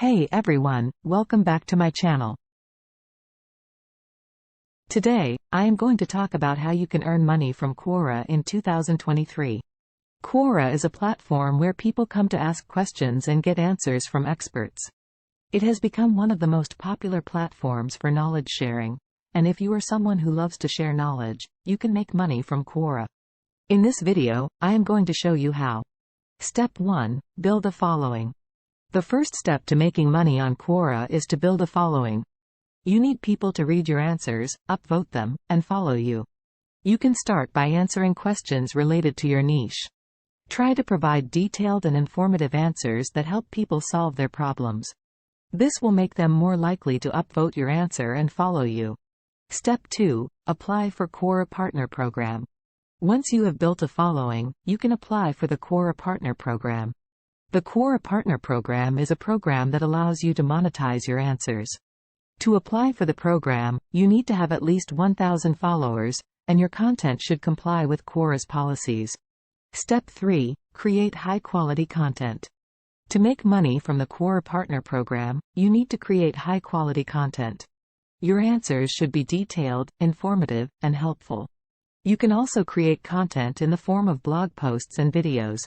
Hey everyone, welcome back to my channel. Today, I am going to talk about how you can earn money from Quora in 2023. Quora is a platform where people come to ask questions and get answers from experts. It has become one of the most popular platforms for knowledge sharing, and if you are someone who loves to share knowledge, you can make money from Quora. In this video, I am going to show you how. Step 1. Build a following. The first step to making money on Quora is to build a following. You need people to read your answers, upvote them, and follow you. You can start by answering questions related to your niche. Try to provide detailed and informative answers that help people solve their problems. This will make them more likely to upvote your answer and follow you. Step 2. Apply for Quora Partner Program. Once you have built a following, you can apply for the Quora Partner Program. The Quora Partner Program is a program that allows you to monetize your answers. To apply for the program, you need to have at least 1,000 followers, and your content should comply with Quora's policies. Step 3. Create high-quality content. To make money from the Quora Partner Program, you need to create high-quality content. Your answers should be detailed, informative, and helpful. You can also create content in the form of blog posts and videos.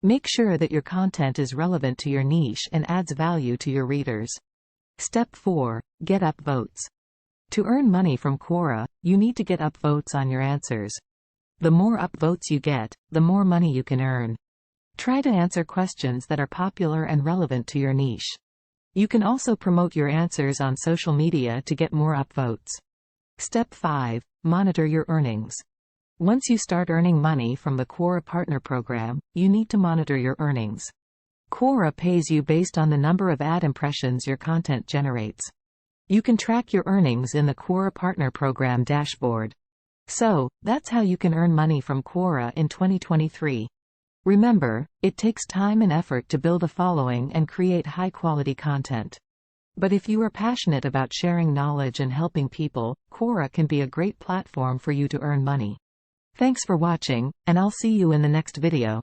Make sure that your content is relevant to your niche and adds value to your readers. Step 4. Get upvotes. To earn money from Quora, you need to get upvotes on your answers. The more upvotes you get, the more money you can earn. Try to answer questions that are popular and relevant to your niche. You can also promote your answers on social media to get more upvotes. Step 5. Monitor your earnings. Once you start earning money from the Quora Partner Program, you need to monitor your earnings. Quora pays you based on the number of ad impressions your content generates. You can track your earnings in the Quora Partner Program dashboard. So, that's how you can earn money from Quora in 2023. Remember, it takes time and effort to build a following and create high-quality content. But if you are passionate about sharing knowledge and helping people, Quora can be a great platform for you to earn money. Thanks for watching, and I'll see you in the next video.